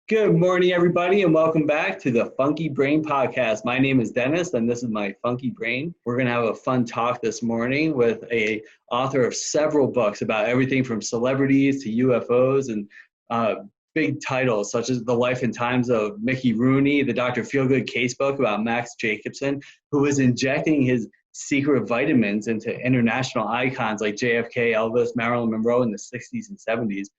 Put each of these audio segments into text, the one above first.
Good morning, everybody, and welcome back to the Funky Brain Podcast. My name is Dennis, and this is my Funky Brain. We're going to have a fun talk this morning with a author of several books about everything from celebrities to UFOs and big titles such as The Life and Times of Mickey Rooney, the Dr. Feelgood case book about Max Jacobson, who was injecting his secret vitamins into international icons like JFK, Elvis, Marilyn Monroe in the 60s and 70s.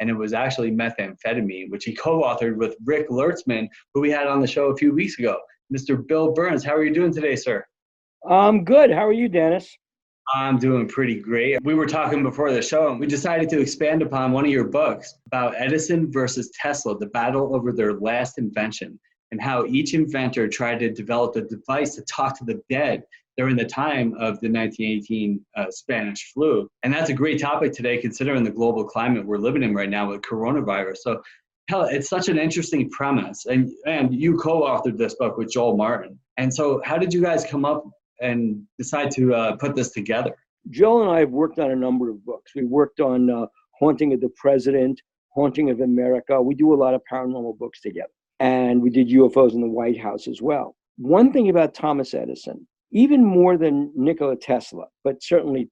And it was actually methamphetamine, which he co-authored with Rick Lertzman, who we had on the show a few weeks ago. Mr. Bill Birnes, how are you doing today, sir? I'm good. How are you, Dennis? I'm doing pretty great. We were talking before the show, and we decided to expand upon one of your books about Edison versus Tesla, the battle over their last invention, and how each inventor tried to develop a device to talk to the dead during the time of the 1918 Spanish flu. And that's a great topic today, considering the global climate we're living in right now with coronavirus. So, hell, it's such an interesting premise. And you co-authored this book with Joel Martin. And so how did you guys come up and decide to put this together? Joel and I have worked on a number of books. We worked on Haunting of the President, Haunting of America. We do a lot of paranormal books together. And we did UFOs in the White House as well. One thing about Thomas Edison, even more than Nikola Tesla, but certainly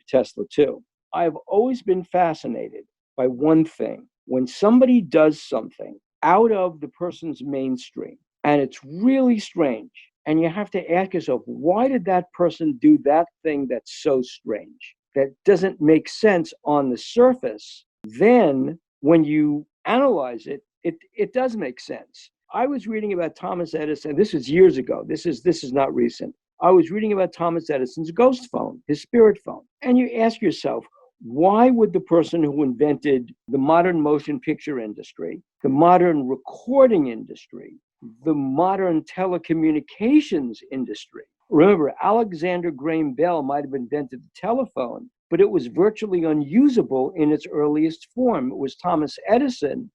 Tesla too, I've always been fascinated by one thing. When somebody does something out of the person's mainstream, and it's really strange, and you have to ask yourself, why did that person do that thing that's so strange, that doesn't make sense on the surface? Then when you analyze it, it does make sense. I was reading about Thomas Edison. This was years ago. This is not recent. I was reading about Thomas Edison's ghost phone, his spirit phone. And you ask yourself, why would the person who invented the modern motion picture industry, the modern recording industry, the modern telecommunications industry? Remember, Alexander Graham Bell might have invented the telephone, but it was virtually unusable in its earliest form. It was Thomas Edison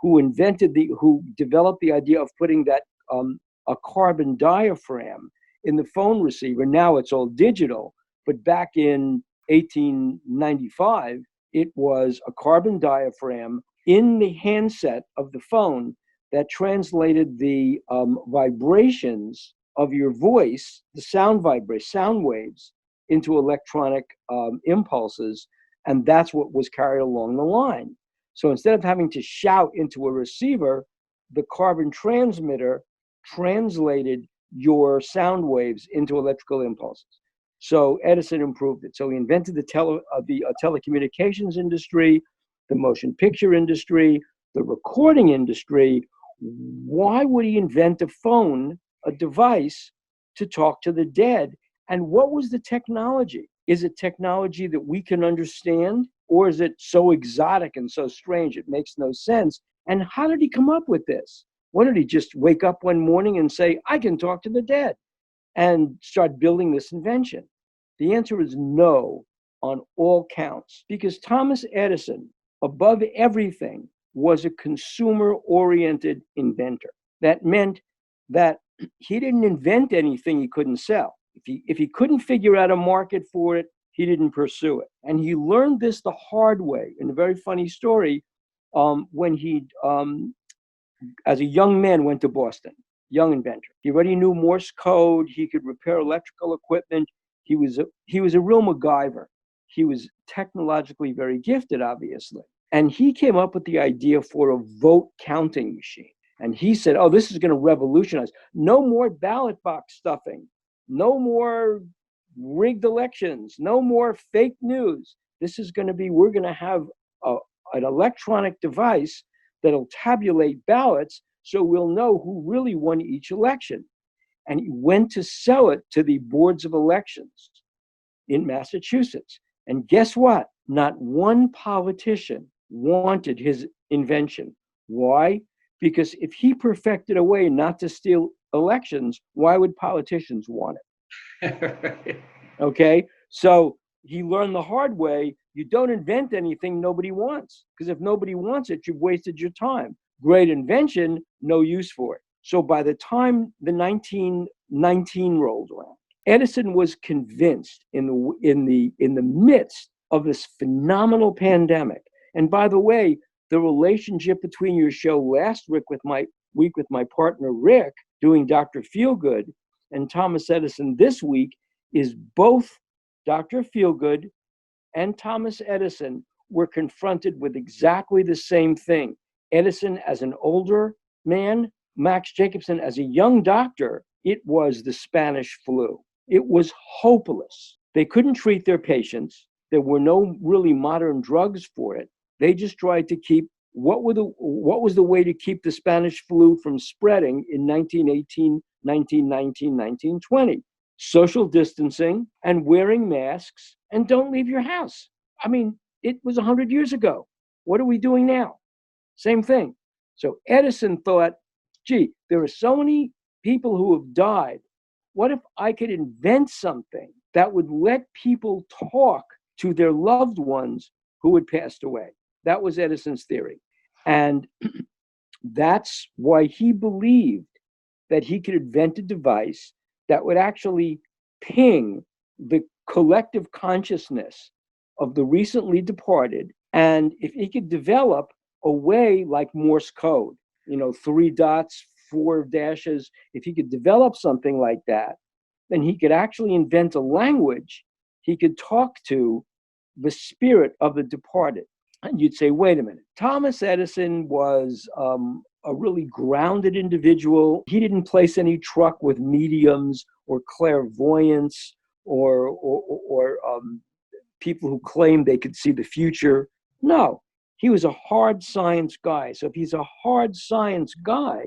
who developed the idea of putting that a carbon diaphragm in the phone receiver. Now it's all digital, but back in 1895, it was a carbon diaphragm in the handset of the phone that translated the vibrations of your voice, the sound waves, into electronic impulses, and that's what was carried along the line. So instead of having to shout into a receiver, the carbon transmitter translated your sound waves into electrical impulses. So Edison improved it. So he invented the telecommunications industry, the motion picture industry, the recording industry. Why would he invent a phone, a device to talk to the dead? And what was the technology? Is it technology that we can understand? Or is it so exotic and so strange it makes no sense? And how did he come up with this? Why did he just wake up one morning and say, I can talk to the dead, and start building this invention? The answer is no on all counts, because Thomas Edison, above everything, was a consumer-oriented inventor. That meant that he didn't invent anything he couldn't sell. If he couldn't figure out a market for it, he didn't pursue it. And he learned this the hard way in a very funny story when he, as a young man, went to Boston, young inventor. He already knew Morse code. He could repair electrical equipment. He was a real MacGyver. He was technologically very gifted, obviously. And he came up with the idea for a vote counting machine. And he said, oh, this is going to revolutionize. No more ballot box stuffing. No more rigged elections, no more fake news. This is going to be, we're going to have an electronic device that'll tabulate ballots so we'll know who really won each election. And he went to sell it to the boards of elections in Massachusetts. And guess what? Not one politician wanted his invention. Why? Because if he perfected a way not to steal elections, why would politicians want it? Okay, so he learned the hard way. You don't invent anything nobody wants, because if nobody wants it, you've wasted your time. Great invention, no use for it. So by the time the 1919 rolled around, Edison was convinced in the midst of this phenomenal pandemic. And by the way, the relationship between your show last week with my partner Rick doing Dr. Feelgood and Thomas Edison this week is both Dr. Feelgood and Thomas Edison were confronted with exactly the same thing. Edison as an older man, Max Jacobson as a young doctor. It was the Spanish flu. It was hopeless. They couldn't treat their patients. There were no really modern drugs for it. They just tried to keep what was the way to keep the Spanish flu from spreading in 1918, 1919, 1920? Social distancing and wearing masks and don't leave your house. I mean, it was 100 years ago. What are we doing now? Same thing. So Edison thought, gee, there are so many people who have died. What if I could invent something that would let people talk to their loved ones who had passed away? That was Edison's theory. And that's why he believed that he could invent a device that would actually ping the collective consciousness of the recently departed. And if he could develop a way like Morse code, 3 dots, 4 dashes, if he could develop something like that, then he could actually invent a language. He could talk to the spirit of the departed. And you'd say, wait a minute, Thomas Edison was a really grounded individual. He didn't place any truck with mediums or clairvoyants or people who claimed they could see the future. No, he was a hard science guy. So if he's a hard science guy,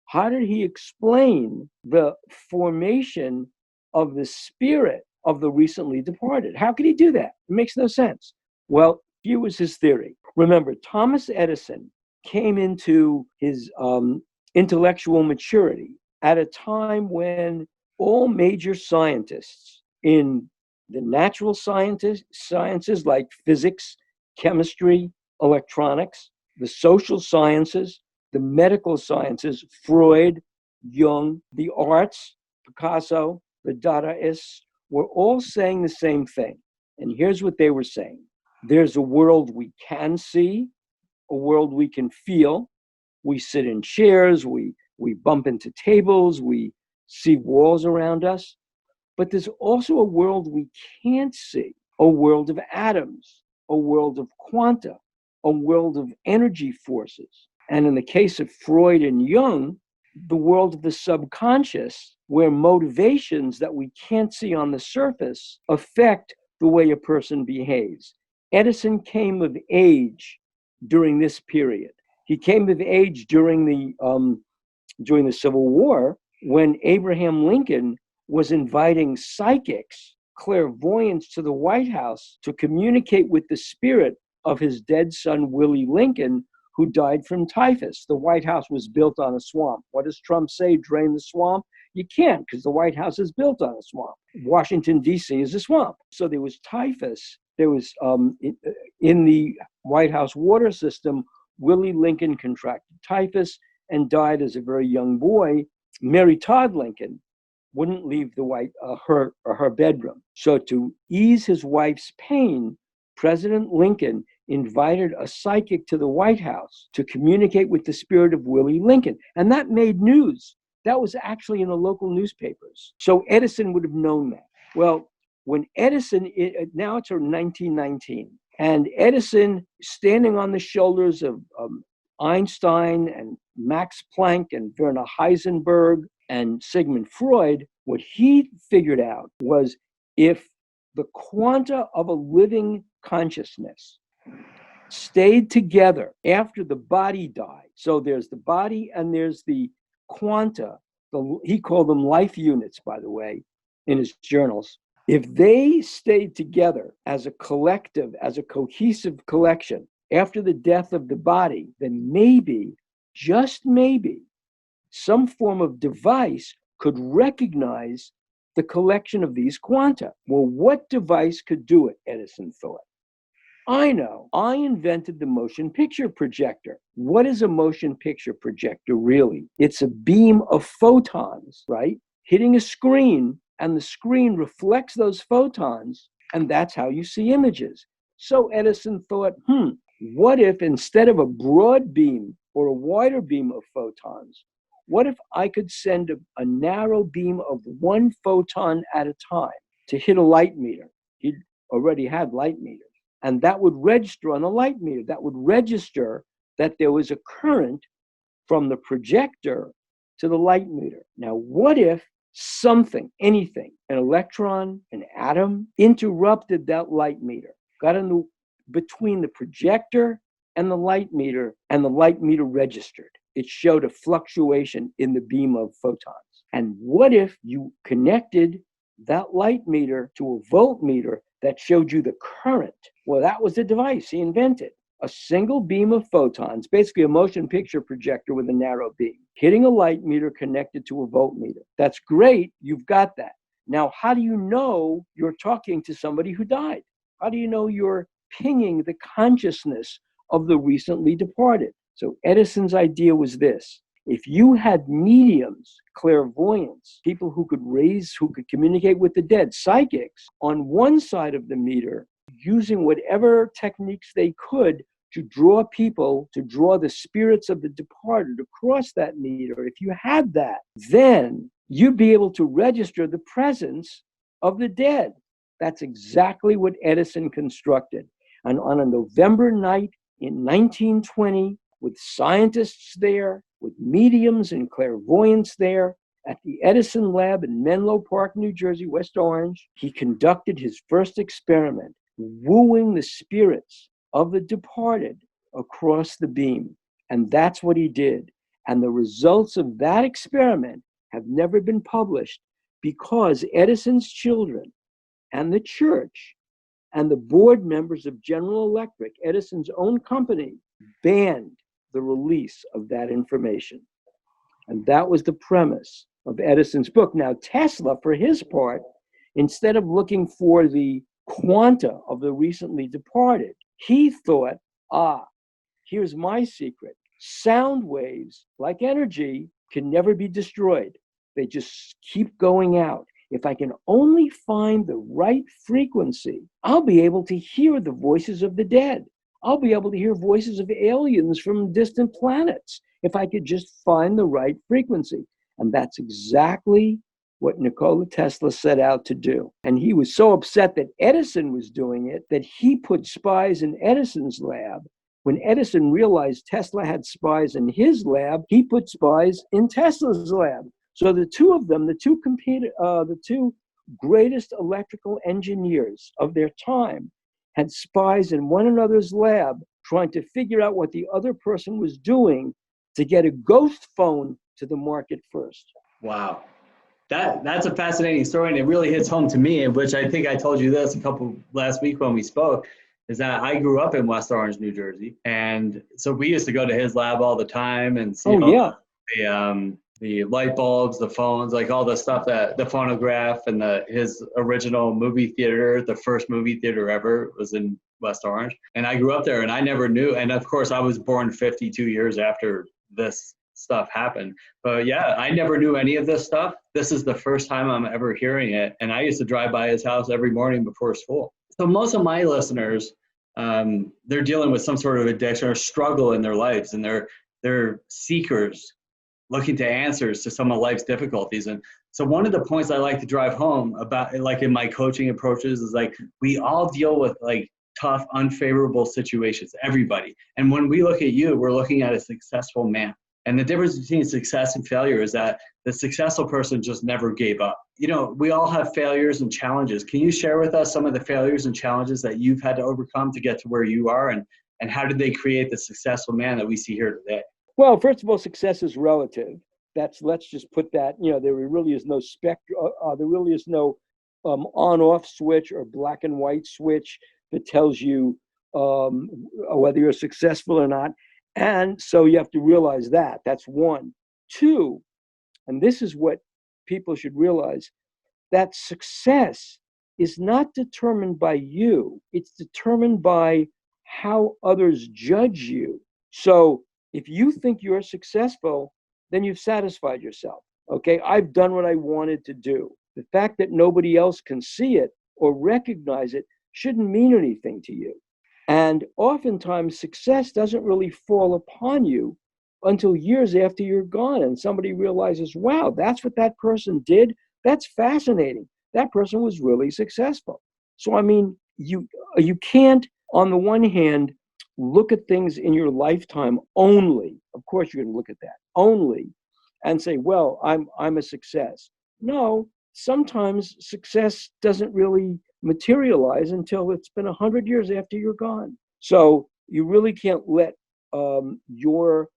how did he explain the formation of the spirit of the recently departed? How could he do that? It makes no sense. Well, here was his theory. Remember, Thomas Edison came into his intellectual maturity at a time when all major scientists in the natural sciences like physics, chemistry, electronics, the social sciences, the medical sciences, Freud, Jung, the arts, Picasso, the Dadaists, were all saying the same thing. And here's what they were saying. There's a world we can see, a world we can feel. We sit in chairs, we bump into tables, we see walls around us. But there's also a world we can't see, a world of atoms, a world of quanta, a world of energy forces. And in the case of Freud and Jung, the world of the subconscious, where motivations that we can't see on the surface affect the way a person behaves. Edison came of age during this period. He came of age during the Civil War, when Abraham Lincoln was inviting psychics, clairvoyants to the White House to communicate with the spirit of his dead son, Willie Lincoln, who died from typhus. The White House was built on a swamp. What does Trump say? Drain the swamp? You can't, because the White House is built on a swamp. Washington, D.C. is a swamp. So there was typhus. There was, in the White House water system, Willie Lincoln contracted typhus and died as a very young boy. Mary Todd Lincoln wouldn't leave her bedroom. So to ease his wife's pain, President Lincoln invited a psychic to the White House to communicate with the spirit of Willie Lincoln. And that made news. That was actually in the local newspapers. So Edison would have known that. Well, when Edison, now it's 1919, and Edison, standing on the shoulders of Einstein and Max Planck and Werner Heisenberg and Sigmund Freud, what he figured out was if the quanta of a living consciousness stayed together after the body died, so there's the body and there's the quanta, he called them life units, by the way, in his journals. If they stayed together as a collective, as a cohesive collection after the death of the body, then maybe, just maybe, some form of device could recognize the collection of these quanta. Well, what device could do it, Edison thought? I know. I invented the motion picture projector. What is a motion picture projector really? It's a beam of photons, right? Hitting a screen, and the screen reflects those photons, and that's how you see images. So Edison thought, What if instead of a broad beam or a wider beam of photons, what if I could send a narrow beam of one photon at a time to hit a light meter? He already had light meters. And that would register on a light meter. That would register that there was a current from the projector to the light meter. Now, what if something, anything, an electron, an atom, interrupted that light meter, got in between the projector and the light meter registered? It showed a fluctuation in the beam of photons. And what if you connected that light meter to a voltmeter that showed you the current? Well, that was the device he invented. A single beam of photons, basically a motion picture projector with a narrow beam, hitting a light meter connected to a voltmeter. That's great. You've got that. Now, how do you know you're talking to somebody who died? How do you know you're pinging the consciousness of the recently departed? So Edison's idea was this: if you had mediums, clairvoyants, people who could communicate with the dead, psychics, on one side of the meter, using whatever techniques they could to draw people, to draw the spirits of the departed across that meter, if you had that, then you'd be able to register the presence of the dead. That's exactly what Edison constructed. And on a November night in 1920, with scientists there, with mediums and clairvoyants there, at the Edison lab in Menlo Park, New Jersey, West Orange, he conducted his first experiment, wooing the spirits of the departed across the beam. And that's what he did. And the results of that experiment have never been published because Edison's children and the church and the board members of General Electric, Edison's own company, banned the release of that information. And that was the premise of Edison's book. Now, Tesla, for his part, instead of looking for the quanta of the recently departed, he thought, here's my secret. Sound waves, like energy, can never be destroyed. They just keep going out. If I can only find the right frequency, I'll be able to hear the voices of the dead. I'll be able to hear voices of aliens from distant planets if I could just find the right frequency. And that's exactly what Nikola Tesla set out to do. And he was so upset that Edison was doing it that he put spies in Edison's lab. When Edison realized Tesla had spies in his lab, he put spies in Tesla's lab. So the two of them, the two greatest electrical engineers of their time, had spies in one another's lab trying to figure out what the other person was doing to get a ghost phone to the market first. Wow. That's a fascinating story, and it really hits home to me, which I think I told you this last week when we spoke, is that I grew up in West Orange, New Jersey. And so we used to go to his lab all the time and see the light bulbs, the phones, like all the stuff, that the phonograph, and his original movie theater, the first movie theater ever, was in West Orange. And I grew up there, and I never knew. And of course, I was born 52 years after this stuff happened. But yeah, I never knew any of this stuff. This is the first time I'm ever hearing it. And I used to drive by his house every morning before school. So most of my listeners, they're dealing with some sort of addiction or struggle in their lives, and they're seekers looking to answers to some of life's difficulties. And so one of the points I like to drive home about, like in my coaching approaches, is like, we all deal with like tough, unfavorable situations, everybody. And when we look at you, we're looking at a successful man. And the difference between success and failure is that the successful person just never gave up. You know, we all have failures and challenges. Can you share with us some of the failures and challenges that you've had to overcome to get to where you are? And how did they create the successful man that we see here today? Well, first of all, success is relative. Let's just put that, there really is no there really is no on-off switch or black and white switch that tells you whether you're successful or not. And so you have to realize that. That's one. Two, and this is what people should realize, that success is not determined by you. It's determined by how others judge you. So if you think you're successful, then you've satisfied yourself. Okay, I've done what I wanted to do. The fact that nobody else can see it or recognize it shouldn't mean anything to you. And oftentimes success doesn't really fall upon you until years after you're gone. And somebody realizes, wow, that's what that person did. That's fascinating. That person was really successful. So, I mean, you can't, on the one hand, look at things in your lifetime only. Of course, you're going to look at that only and say, well, I'm a success. No, sometimes success doesn't really materialize until it's been 100 years after you're gone. So you really can't let your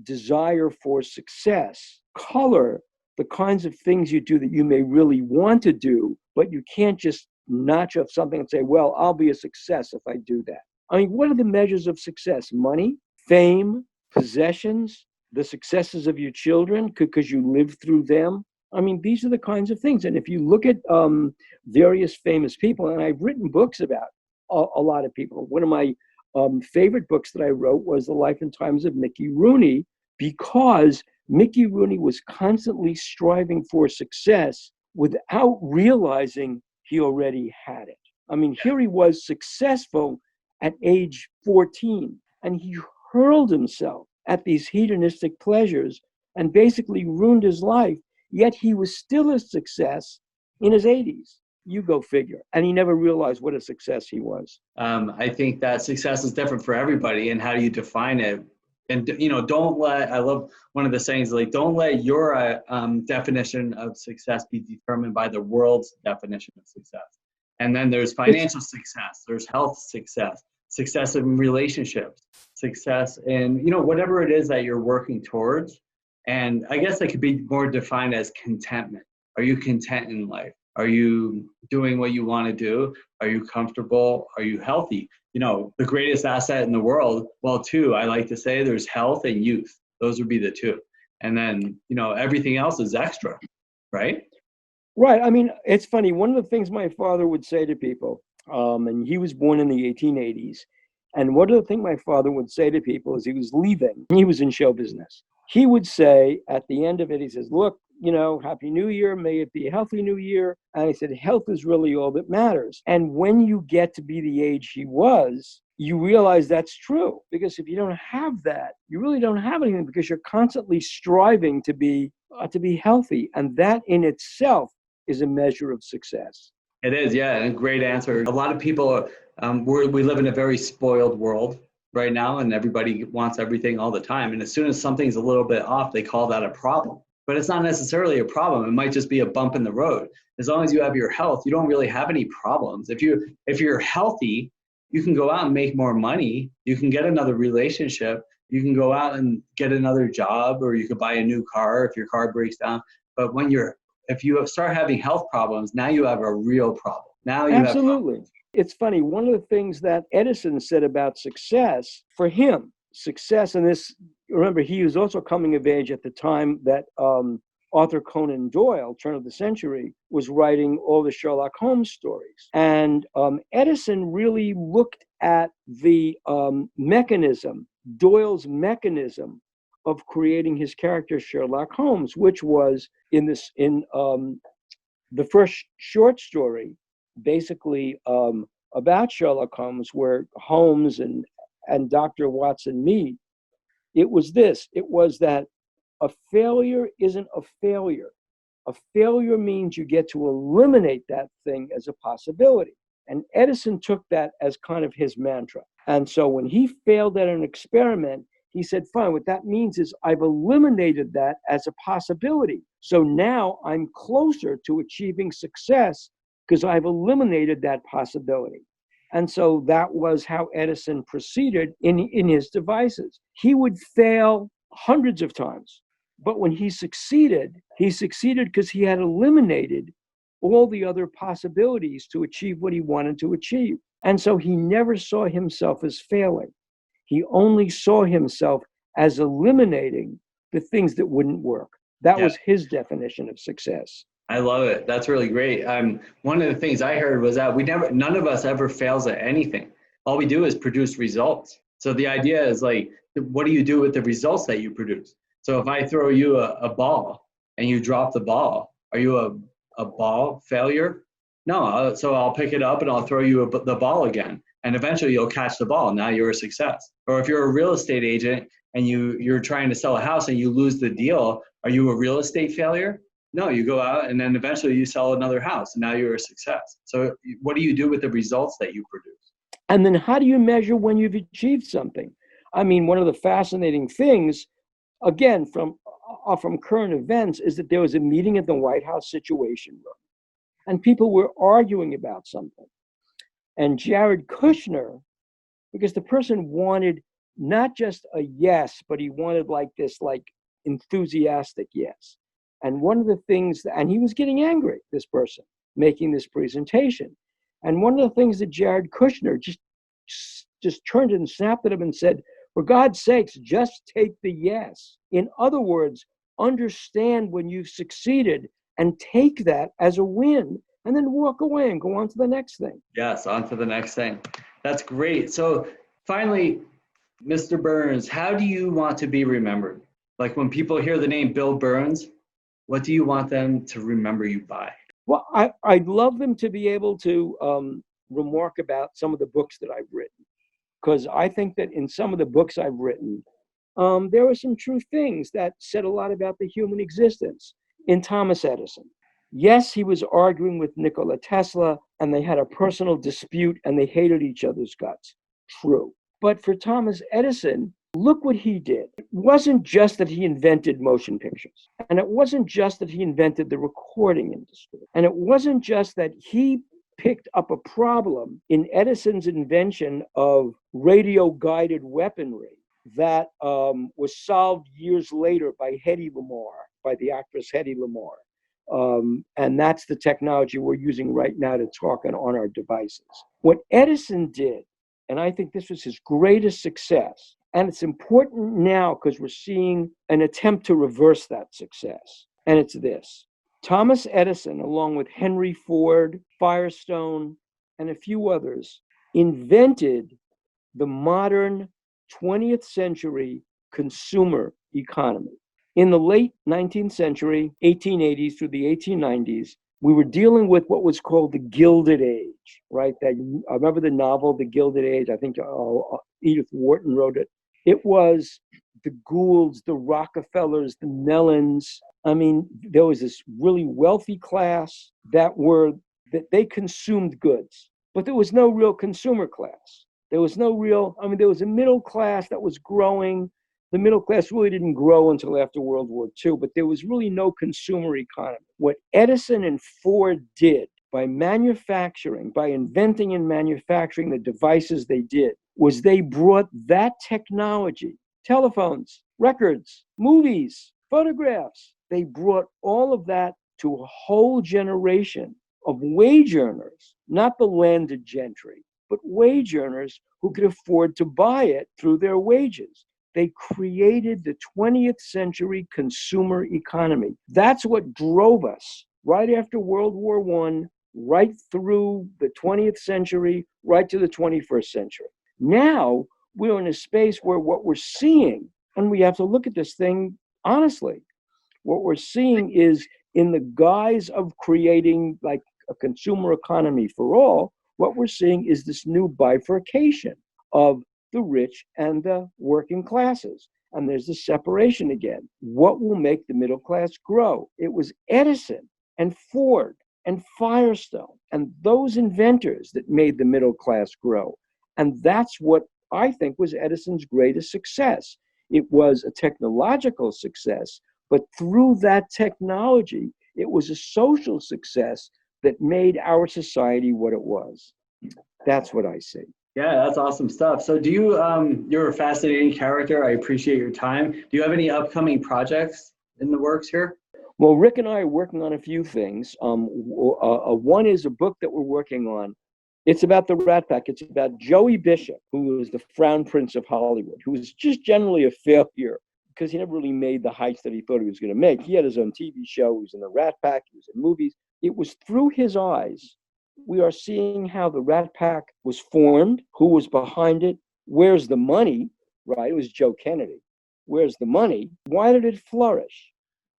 desire for success color the kinds of things you do that you may really want to do, but you can't just notch up something and say, well, I'll be a success if I do that. I mean, what are the measures of success? Money, fame, possessions, the successes of your children because you lived through them. I mean, these are the kinds of things. And if you look at various famous people, and I've written books about a lot of people. One of my favorite books that I wrote was The Life and Times of Mickey Rooney, because Mickey Rooney was constantly striving for success without realizing he already had it. I mean, here he was successful at age 14, and he hurled himself at these hedonistic pleasures and basically ruined his life, yet he was still a success in his 80s. You go figure. And he never realized what a success he was. I think that success is different for everybody, and how do you define it? And, you know, I love one of the sayings, like, don't let your definition of success be determined by the world's definition of success. And then there's financial success, there's health success, success in relationships, success in, you know, whatever it is that you're working towards. And I guess it could be more defined as contentment. Are you content in life? Are you doing what you want to do? Are you comfortable? Are you healthy? You know, the greatest asset in the world, well, two, I like to say, there's health and youth. Those would be the two. And then, you know, everything else is extra, right? Right. I mean, it's funny. One of the things my father would say to people, and he was born in the 1880s, and one of the things my father would say to people as he was leaving, he was in show business. He would say at the end of it, he says, look, you know, Happy New Year. May it be a healthy new year. And he said, health is really all that matters. And when you get to be the age he was, you realize that's true. Because if you don't have that, you really don't have anything, because you're constantly striving to be healthy. And that in itself is a measure of success. It is, yeah, and a great answer. A lot of people, we live in a very spoiled world right now, and everybody wants everything all the time. And as soon as something's a little bit off, they call that a problem. But it's not necessarily a problem. It might just be a bump in the road. As long as you have your health, you don't really have any problems. If you're healthy, you can go out and make more money. You can get another relationship. You can go out and get another job, or you could buy a new car if your car breaks down. But if you start having health problems, now you have a real problem. Now you Absolutely. have It's funny. One of the things that Edison said about success, for him, success, and this, remember, he was also coming of age at the time that Arthur Conan Doyle, turn of the century, was writing all the Sherlock Holmes stories. And Edison really looked at the mechanism, Doyle's mechanism of creating his character Sherlock Holmes, which was in the first short story, basically about Sherlock Holmes, where Holmes and Dr. Watson meet. It was that a failure isn't a failure. A failure means you get to eliminate that thing as a possibility. And Edison took that as kind of his mantra. And so when he failed at an experiment, he said, fine, what that means is I've eliminated that as a possibility. So now I'm closer to achieving success because I've eliminated that possibility. And so that was how Edison proceeded in his devices. He would fail hundreds of times, but when he succeeded because he had eliminated all the other possibilities to achieve what he wanted to achieve. And so he never saw himself as failing. He only saw himself as eliminating the things that wouldn't work. That was his definition of success. I love it. That's really great. One of the things I heard was that none of us ever fails at anything. All we do is produce results. So the idea is, like, what do you do with the results that you produce? So if I throw you a ball and you drop the ball, are you a ball failure? No. So I'll pick it up and I'll throw you the ball again. and eventually you'll catch the ball. Now you're a success. Or if you're a real estate agent and you're trying to sell a house and you lose the deal, are you a real estate failure? No, you go out and then eventually you sell another house and now you're a success. So what do you do with the results that you produce? And then how do you measure when you've achieved something? I mean, one of the fascinating things, again, from current events, is that there was a meeting at the White House Situation Room, and people were arguing about something. And Jared Kushner, because the person wanted not just a yes, but he wanted like this, like enthusiastic yes. And one of the things, and he was getting angry, this person, making this presentation. And one of the things that Jared Kushner just turned and snapped at him and said, for God's sakes, just take the yes. In other words, understand when you've succeeded and take that as a win, and then walk away and go on to the next thing. Yes, on to the next thing. That's great. So finally, Mr. Birnes, how do you want to be remembered? Like when people hear the name Bill Birnes, what do you want them to remember you by? Well, I'd love them to be able to remark about some of the books that I've written, because I think that in some of the books I've written, there were some true things that said a lot about the human existence. In Thomas Edison, yes, he was arguing with Nikola Tesla, and they had a personal dispute, and they hated each other's guts. True. But for Thomas Edison, look what he did. It wasn't just that he invented motion pictures, and it wasn't just that he invented the recording industry, and it wasn't just that he picked up a problem in Edison's invention of radio-guided weaponry that was solved years later by Hedy Lamarr, by the actress Hedy Lamarr. And that's the technology we're using right now to talk on our devices. What Edison did, and I think this was his greatest success, and it's important now because we're seeing an attempt to reverse that success, and it's this. Thomas Edison, along with Henry Ford, Firestone, and a few others, invented the modern 20th century consumer economy. In the late 19th century, 1880s through the 1890s, we were dealing with what was called the Gilded Age, right? I remember the novel, The Gilded Age. I think Edith Wharton wrote it. It was the Goulds, the Rockefellers, the Mellons. I mean, there was this really wealthy class that they consumed goods, but there was no real consumer class. There was no real, there was a middle class that was growing. The middle class really didn't grow until after World War II, but there was really no consumer economy. What Edison and Ford did by inventing and manufacturing the devices they did, was they brought that technology, telephones, records, movies, photographs, they brought all of that to a whole generation of wage earners, not the landed gentry, but wage earners who could afford to buy it through their wages. They created the 20th century consumer economy. That's what drove us right after World War I, right through the 20th century, right to the 21st century. Now we're in a space where what we're seeing, and we have to look at this thing honestly, what we're seeing is, in the guise of creating like a consumer economy for all, what we're seeing is this new bifurcation of the rich and the working classes. And there's the separation again. What will make the middle class grow? It was Edison and Ford and Firestone and those inventors that made the middle class grow. And that's what I think was Edison's greatest success. It was a technological success, but through that technology, it was a social success that made our society what it was. That's what I see. Yeah, that's awesome stuff. So do you, you're a fascinating character. I appreciate your time. Do you have any upcoming projects in the works here? Well, Rick and I are working on a few things. One is a book that we're working on. It's about the Rat Pack. It's about Joey Bishop, who was the Crown Prince of Hollywood, who was just generally a failure because he never really made the heights that he thought he was going to make. He had his own TV show. He was in the Rat Pack. He was in movies. It was through his eyes we are seeing how the Rat Pack was formed, who was behind it, where's the money, right? It was Joe Kennedy. Where's the money? Why did it flourish?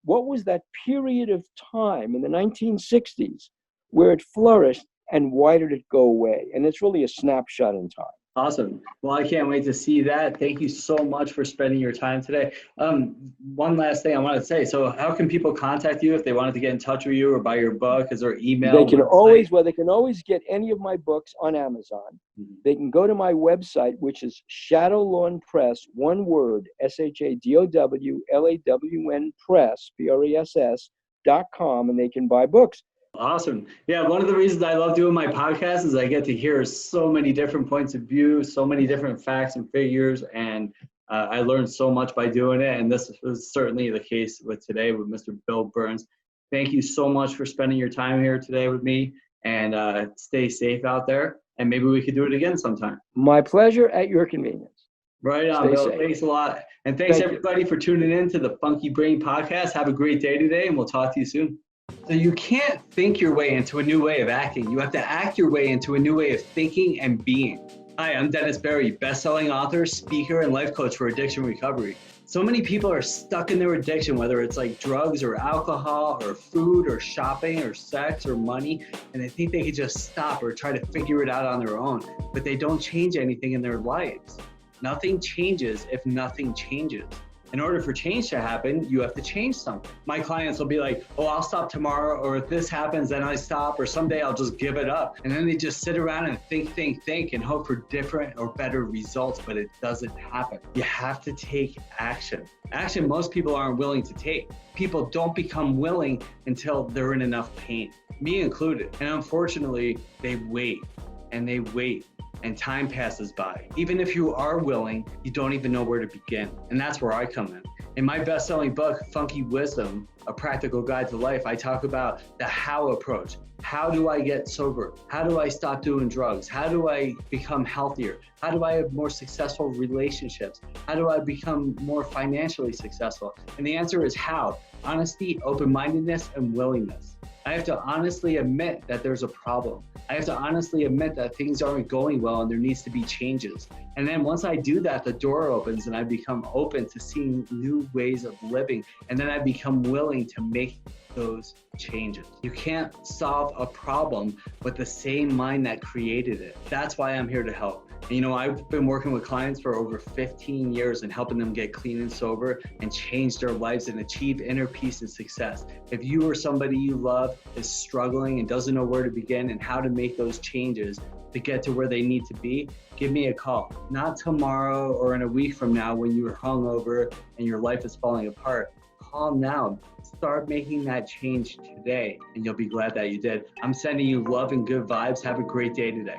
What was that period of time in the 1960s where it flourished? and why did it go away? And it's really a snapshot in time. Awesome. Well, I can't wait to see that. Thank you so much for spending your time today. One last thing I wanted to say. So how can people contact you if they wanted to get in touch with you or buy your book? Is there email? They can always get any of my books on Amazon. Mm-hmm. They can go to my website, which is Shadowlawn Press, one word, SHADOWLAWN Press, PRESS.com, and they can buy books. Awesome. Yeah, one of the reasons I love doing my podcast is I get to hear so many different points of view, so many different facts and figures, and I learned so much by doing it, and this was certainly the case with today with Mr. Bill Birnes. Thank you so much for spending your time here today with me, and stay safe out there, and maybe we could do it again sometime. My pleasure, at your convenience. Right on, Bill. Thanks a lot. And thanks everybody for tuning in to the Funky Brain Podcast. Have a great day today, and we'll talk to you soon. So you can't think your way into a new way of acting. You have to act your way into a new way of thinking and being. Hi, I'm Dennis Berry, best-selling author, speaker, and life coach for addiction recovery. So many people are stuck in their addiction, whether it's like drugs or alcohol or food or shopping or sex or money, and they think they could just stop or try to figure it out on their own, but they don't change anything in their lives. Nothing changes if nothing changes. In order for change to happen, you have to change something. My clients will be like, oh, I'll stop tomorrow, or if this happens, then I stop, or someday I'll just give it up. And then they just sit around and think, and hope for different or better results, but it doesn't happen. You have to take action. Action most people aren't willing to take. People don't become willing until they're in enough pain, me included. And unfortunately, they wait, and they wait. And time passes by. Even if you are willing, you don't even know where to begin. And that's where I come in. In my best-selling book, Funky Wisdom, A Practical Guide to Life, I talk about the how approach. How do I get sober? How do I stop doing drugs? How do I become healthier? How do I have more successful relationships? How do I become more financially successful? And the answer is how. Honesty, open-mindedness, and willingness. I have to honestly admit that there's a problem. I have to honestly admit that things aren't going well and there needs to be changes. And then once I do that, the door opens and I become open to seeing new ways of living. And then I become willing to make those changes. You can't solve a problem with the same mind that created it. That's why I'm here to help. And, I've been working with clients for over 15 years and helping them get clean and sober and change their lives and achieve inner peace and success. If you or somebody you love is struggling and doesn't know where to begin and how to make those changes to get to where they need to be, give me a call. Not tomorrow or in a week from now when you're hungover and your life is falling apart. Call now. Start making that change today and you'll be glad that you did. I'm sending you love and good vibes. Have a great day today.